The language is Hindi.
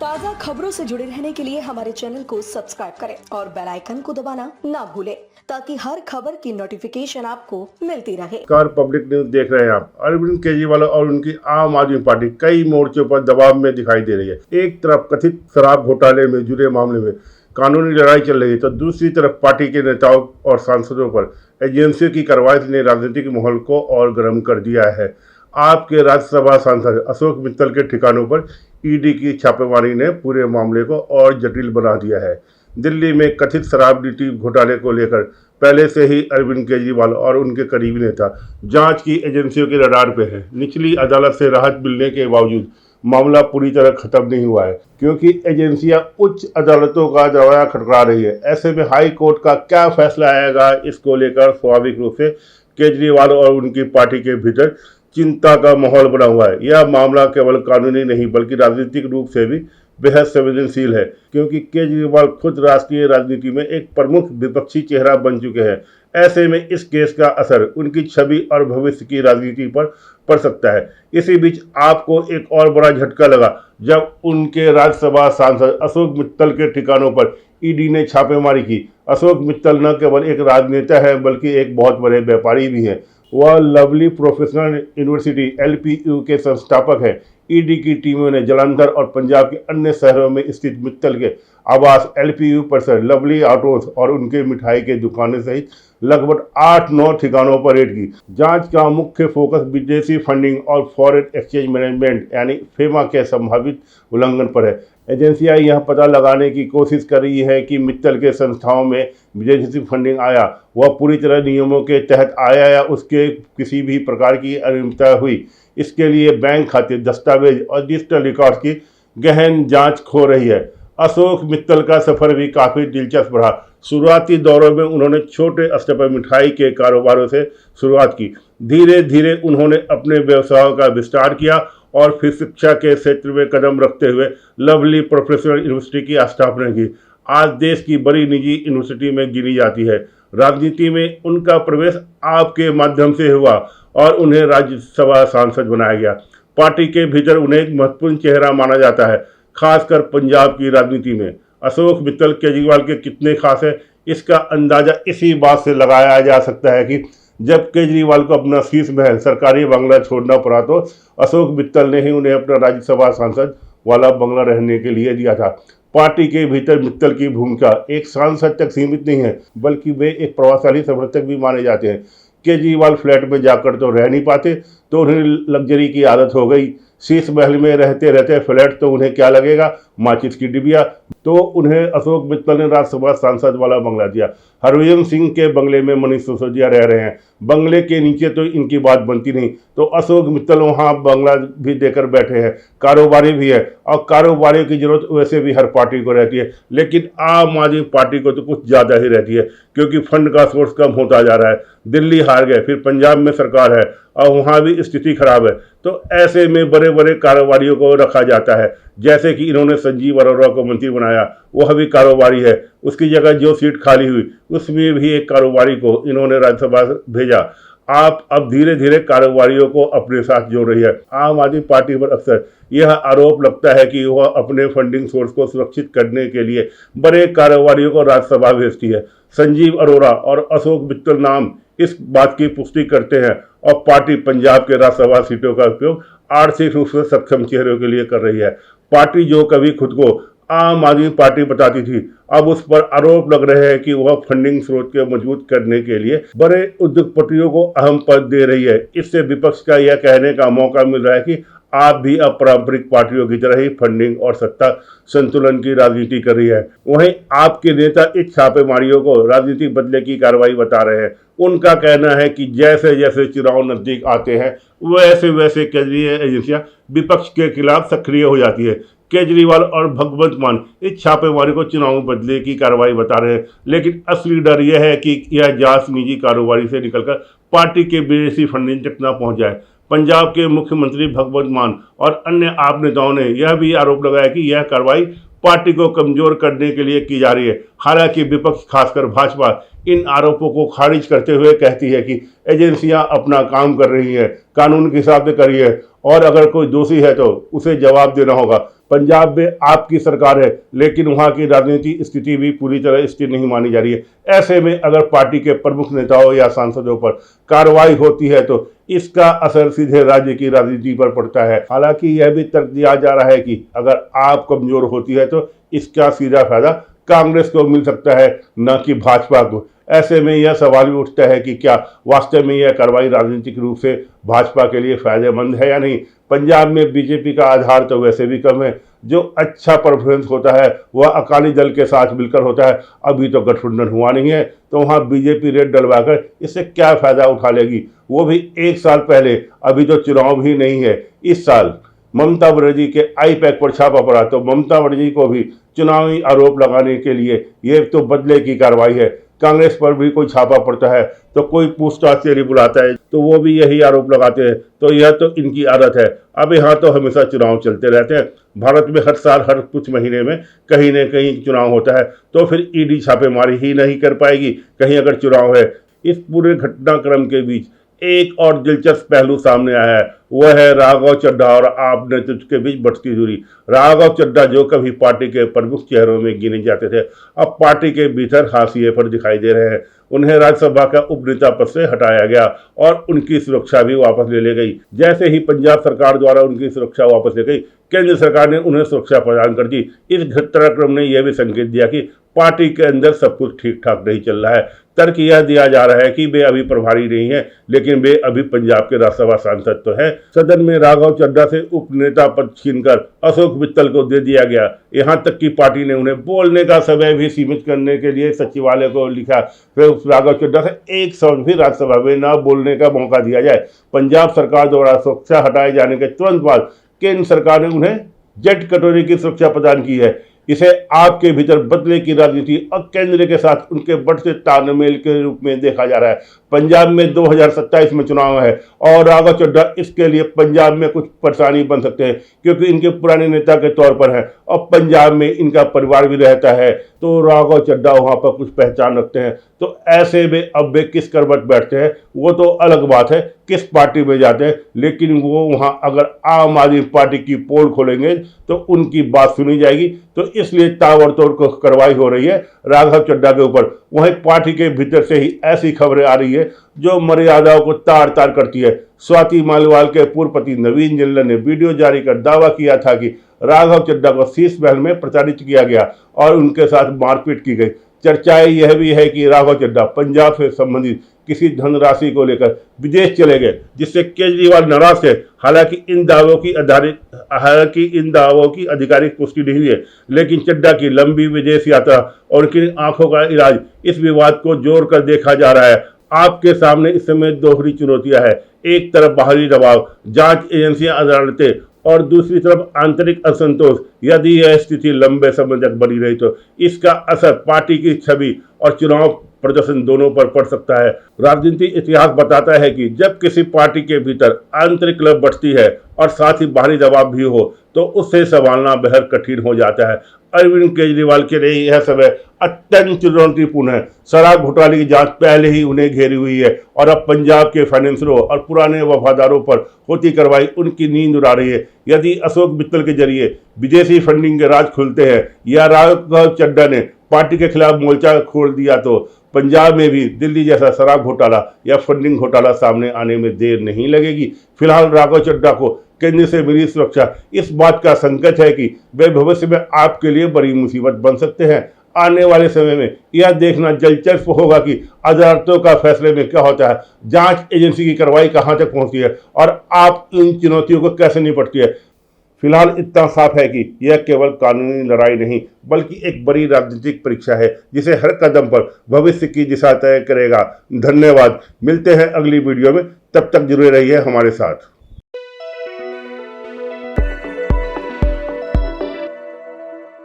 ताज़ा खबरों से जुड़े रहने के लिए हमारे चैनल को सब्सक्राइब करें और बेल आइकन को दबाना ना भूलें ताकि हर खबर की नोटिफिकेशन आपको मिलती रहे। कार पब्लिक न्यूज देख रहे हैं आप। अरविंद केजरीवाल और उनकी आम आदमी पार्टी कई मोर्चों पर दबाव में दिखाई दे रही है। एक तरफ कथित शराब घोटाले में जुड़े मामले में कानूनी लड़ाई चल रही है, तो दूसरी तरफ पार्टी के नेताओं और सांसदों पर एजेंसियों की कार्रवाई ने राजनीतिक माहौल को और गर्म कर दिया है। आपके राज्यसभा सांसद अशोक मित्तल के ठिकानों पर ईडी की छापेमारी ने पूरे मामले को और जटिल बना दिया है। दिल्ली में कथित शराब नीति घोटाले को लेकर पहले से ही अरविंद केजरीवाल और उनके करीबी नेता जांच की एजेंसियों के रडार पे है। निचली अदालत से राहत मिलने के बावजूद मामला पूरी तरह खत्म नहीं हुआ है, क्योंकि एजेंसियां उच्च अदालतों का दरवाजा खटखटा रही है। ऐसे में हाई कोर्ट का क्या फैसला आएगा, इसको लेकर स्वाभाविक रूप से केजरीवाल और उनकी पार्टी के भीतर चिंता का माहौल बना हुआ है। यह मामला केवल कानूनी नहीं बल्कि राजनीतिक रूप से भी बेहद संवेदनशील है, क्योंकि केजरीवाल खुद राष्ट्रीय राजनीति में एक प्रमुख विपक्षी चेहरा बन चुके हैं। ऐसे में इस केस का असर उनकी छवि और भविष्य की राजनीति पर पड़ सकता है। इसी बीच आपको एक और बड़ा झटका लगा जब उनके राज्यसभा सांसद अशोक मित्तल के ठिकानों पर ईडी ने छापेमारी की। अशोक मित्तल न केवल एक राजनेता है बल्कि एक बहुत बड़े व्यापारी भी हैं। वह लवली प्रोफेशनल यूनिवर्सिटी LPU के संस्थापक हैं। ईडी की टीमों ने जालंधर और पंजाब के अन्य शहरों में स्थित मित्तल के आवास, LPU परिसर, लवली ऑटोज और उनके मिठाई के दुकानें सहित लगभग 8-9 ठिकानों पर रेड की। जांच का मुख्य फोकस विदेशी फंडिंग और फॉरेन एक्सचेंज मैनेजमेंट यानी फेमा के संभावित उल्लंघन पर है। एजेंसियां यह पता लगाने की कोशिश कर रही है कि मित्तल के संस्थाओं में विदेशी फंडिंग आया वह पूरी तरह नियमों के तहत आया या उसके किसी भी प्रकार की अनियमितता हुई। इसके लिए बैंक खाते, दस्तावेज और डिजिटल रिकॉर्ड की गहन जांच हो रही है। अशोक मित्तल का सफर भी काफ़ी दिलचस्प रहा। शुरुआती दौरों में उन्होंने छोटे स्तर पर मिठाई के कारोबारों से शुरुआत की। धीरे धीरे उन्होंने अपने व्यवसायों का विस्तार किया और फिर शिक्षा के क्षेत्र में कदम रखते हुए लवली प्रोफेशनल यूनिवर्सिटी की स्थापना की। आज देश की बड़ी निजी यूनिवर्सिटी में गिनी जाती है। राजनीति में उनका प्रवेश आपके माध्यम से हुआ और उन्हें राज्यसभा सांसद बनाया गया। पार्टी के भीतर उन्हें एक महत्वपूर्ण चेहरा माना जाता है, खासकर पंजाब की राजनीति में। अशोक मित्तल केजरीवाल के कितने खास है, इसका अंदाजा इसी बात से लगाया जा सकता है कि जब केजरीवाल को अपना शीश महल सरकारी बंगला छोड़ना पड़ा तो अशोक मित्तल ने ही उन्हें अपना राज्यसभा सांसद वाला बंगला रहने के लिए दिया था। पार्टी के भीतर मित्तल की भूमिका एक सांसद तक सीमित नहीं है, बल्कि वे एक प्रभावशाली समर्थक भी माने जाते हैं। केजरीवाल फ्लैट में जाकर तो रह नहीं पाते, तो उन्हें लग्जरी की आदत हो गई। शीश महल में रहते रहते फ्लैट तो उन्हें क्या लगेगा, माचिस की डिबिया। तो उन्हें अशोक मित्तल ने राज्यसभा सांसद वाला बंगला दिया। हरभजन सिंह के बंगले में मनीष सिसोदिया रह रहे हैं। बंगले के नीचे तो इनकी बात बनती नहीं, तो अशोक मित्तल वहाँ बंगला भी देकर बैठे हैं। कारोबारी भी है और कारोबारियों की जरूरत वैसे भी हर पार्टी को रहती है, लेकिन आम आदमी पार्टी को तो कुछ ज़्यादा ही रहती है, क्योंकि फंड का सोर्स कम होता जा रहा है। दिल्ली हार गए, फिर पंजाब में सरकार है और वहाँ भी स्थिति खराब है। तो ऐसे में बड़े बड़े कारोबारियों को रखा जाता है, जैसे कि इन्होंने संजीव अरोड़ा को मंत्री बनाया, वह भी कारोबारी है। उसकी जगह जो सीट खाली हुई उसमें भी एक कारोबारी को इन्होंने राज्यसभा भेजा। आप अब धीरे धीरे कारोबारियों को अपने साथ जोड़ रही है। आम आदमी पार्टी पर अक्सर यह आरोप लगता है कि वह अपने फंडिंग सोर्स को सुरक्षित करने के लिए बड़े कारोबारियों को राज्यसभा भेजती है। संजीव अरोड़ा और अशोक मित्तल नाम इस बात की पुष्टि करते हैं और पार्टी पंजाब के राज्यसभा सीटों का उपयोग आर्थिक रूप से सक्षम चेहरों के लिए कर रही है। पार्टी जो कभी खुद को आम आदमी पार्टी बताती थी, अब उस पर आरोप लग रहे हैं कि वह फंडिंग स्रोत को मजबूत करने के लिए बड़े उद्योगपतियों को अहम पद दे रही है। इससे विपक्ष का यह कहने का मौका मिल रहा है कि आप भी अपारंपरिक पार्टियों की तरह ही फंडिंग और सत्ता संतुलन की राजनीति कर रही है। वहीं आपके नेता इस छापेमारियों को राजनीतिक बदले की कार्रवाई बता रहे हैं। उनका कहना है कि जैसे जैसे चुनाव नजदीक आते हैं वैसे वैसे केंद्रीय एजेंसियां विपक्ष के खिलाफ सक्रिय हो जाती है। केजरीवाल और भगवंत मान इस छापेमारी को चुनाव बदले की कार्रवाई बता रहे हैं, लेकिन असली डर यह है कि यह जांच निजी कारोबारी से निकलकर पार्टी के विदेशी फंडिंग तक न पहुंच जाए। पंजाब के मुख्यमंत्री भगवंत मान और अन्य आप नेताओं ने यह भी आरोप लगाया कि यह कार्रवाई पार्टी को कमजोर करने के लिए की जा रही है। हालांकि विपक्ष खासकर भाजपा इन आरोपों को खारिज करते हुए कहती है कि एजेंसियां अपना काम कर रही हैं, कानून के हिसाब से कर रही है और अगर कोई दोषी है तो उसे जवाब देना होगा। पंजाब में आपकी सरकार है, लेकिन वहाँ की राजनीति स्थिति भी पूरी तरह स्थिर नहीं मानी जा रही है। ऐसे में अगर पार्टी के प्रमुख नेताओं या सांसदों पर कार्रवाई होती है तो इसका असर सीधे राज्य की राजनीति पर पड़ता है। हालांकि यह भी तर्क दिया जा रहा है कि अगर आप कमजोर होती है तो इसका सीधा फायदा कांग्रेस को मिल सकता है, न कि भाजपा को। ऐसे में यह सवाल भी उठता है कि क्या वास्तव में यह कार्रवाई राजनीतिक रूप से भाजपा के लिए फायदेमंद है या नहीं। पंजाब में बीजेपी का आधार तो वैसे भी कम है, जो अच्छा परफॉर्मेंस होता है वह अकाली दल के साथ मिलकर होता है। अभी तो गठबंधन हुआ नहीं है, तो वहाँ बीजेपी रेड डलवाकर इससे क्या फायदा उठा लेगी, वो भी 1 साल पहले। अभी तो चुनाव भी नहीं है। इस साल ममता बनर्जी के IPAC पर छापा पड़ा, तो ममता बनर्जी को भी चुनावी आरोप लगाने के लिए ये तो बदले की कार्रवाई है। कांग्रेस पर भी कोई छापा पड़ता है तो कोई पूछताछ से नहीं बुलाता है, तो वो भी यही आरोप लगाते हैं। तो यह तो इनकी आदत है। अब यहाँ तो हमेशा चुनाव चलते रहते हैं। भारत में हर साल हर कुछ महीने में कहीं न कहीं चुनाव होता है, तो फिर ED छापेमारी ही नहीं कर पाएगी कहीं अगर चुनाव है। इस पूरे घटनाक्रम के बीच एक और दिलचस्प पहलू सामने आया है, वह है राघव चड्ढा और आप नेतृत्व के बीच बढ़ती दूरी। राघव चड्ढा जो कभी पार्टी के प्रमुख चेहरों में गिने जाते थे, अब पार्टी के भीतर हाशिए पर दिखाई दे रहे हैं। उन्हें राज्यसभा का उपनेता पद से हटाया गया और उनकी सुरक्षा भी वापस ले ली गई। जैसे ही पंजाब सरकार द्वारा उनकी सुरक्षा वापस ले गई, केंद्र सरकार ने उन्हें सुरक्षा प्रदान कर दी। इस घटनाक्रम ने यह भी संकेत दिया कि पार्टी के अंदर सब कुछ ठीक ठाक नहीं चल रहा है। तर्क यह दिया जा रहा है कि वे अभी प्रभारी नहीं है, लेकिन वे अभी पंजाब के राज्यसभा सांसद तो है। सदन में राघव चड्ढा से उपनेता पद छीनकर अशोक मित्तल को दे दिया गया। यहाँ तक कि पार्टी ने उन्हें बोलने का समय भी सीमित करने के लिए सचिवालय को लिखा, फिर राघव चड्ढा से एक शब्द भी राज्यसभा में न बोलने का मौका दिया जाए। पंजाब सरकार द्वारा सुरक्षा हटाए जाने के तुरंत बाद केंद्र सरकार ने उन्हें जेट कटोरी की सुरक्षा प्रदान की है। इसे आपके भीतर बदले की राजनीति और केंद्र के साथ उनके बढ़ते तालमेल के रूप में देखा जा रहा है। पंजाब में 2027 में चुनाव है और राघव चड्ढा इसके लिए पंजाब में कुछ परेशानी बन सकते हैं, क्योंकि इनके पुराने नेता के तौर पर हैं और पंजाब में इनका परिवार भी रहता है, तो राघव चड्ढा वहाँ पर कुछ पहचान रखते हैं। तो ऐसे में अब वे किस करवट बैठते हैं वो तो अलग बात है, किस पार्टी में जाते हैं, लेकिन वो वहाँ अगर आम आदमी पार्टी की पोल खोलेंगे तो उनकी बात सुनी जाएगी। तो इसलिए ताबड़तोड़ कार्रवाई हो रही है राघव चड्ढा के ऊपर। वहीं पार्टी के भीतर से ही ऐसी खबरें आ रही है जो मर्यादाओं को तार तार करती है। स्वाति मालिवाल के पूर्व पति नवीन जिंदल ने वीडियो जारी कर दावा किया था कि राघव चड्ढा को शीश महल में प्रताड़ित किया गया और उनके साथ मारपीट की गई। चर्चाएं यह भी है कि राघव चड्ढा पंजाब से संबंधित किसी धनराशि को लेकर विदेश चले गए, जिससे केजरीवाल नाराज थे। हालांकि इन दावों की आधिकारिक पुष्टि नहीं हुई है, लेकिन चड्ढा की लंबी विदेश यात्रा और उनकी आंखों का इलाज इस विवाद को जोड़ कर देखा जा रहा है। आपके सामने इस समय दोहरी चुनौतियां हैं। एक तरफ बाहरी दबाव, जांच एजेंसियां, अदालतें, और दूसरी तरफ आंतरिक असंतोष। यदि यह स्थिति लंबे समय तक बनी रही तो इसका असर पार्टी की छवि और चुनाव प्रदर्शन दोनों पर पड़ सकता है। राजनीति इतिहास बताता है कि जब किसी पार्टी के भीतर आंतरिक क्लब बढ़ती है और साथ ही बाहरी दबाव भी हो तो उससे संभालना बेहद कठिन हो जाता है। अरविंद केजरीवाल के लिए यह समय अत्यंत चुनौतीपूर्ण है। शराब घोटाले की जांच पहले ही उन्हें घेरी हुई है और अब पंजाब के फाइनेंसरों और पुराने वफादारों पर होती कार्रवाई उनकी नींद उड़ा रही है। यदि अशोक मित्तल के जरिए विदेशी फंडिंग के राज खुलते हैं या राघव चड्ढा ने पार्टी के खिलाफ मोर्चा खोल दिया तो पंजाब में भी दिल्ली जैसा शराब घोटाला या फंडिंग घोटाला सामने आने में देर नहीं लगेगी। फिलहाल राघव चड्ढा को केंद्र से मिली सुरक्षा इस बात का संकेत है कि वे भविष्य में आपके लिए बड़ी मुसीबत बन सकते हैं। आने वाले समय में यह देखना दिलचस्प होगा कि अदालतों का फैसले में क्या होता है, जांच एजेंसी की कार्रवाई कहां तक पहुंचती है और आप इन चुनौतियों को कैसे निपटती है। फिलहाल इतना साफ है कि यह केवल कानूनी लड़ाई नहीं बल्कि एक बड़ी राजनीतिक परीक्षा है, जिसे हर कदम पर भविष्य की दिशा तय करेगा। धन्यवाद। मिलते हैं अगली वीडियो में, तब तक जुड़े रहिए हमारे साथ।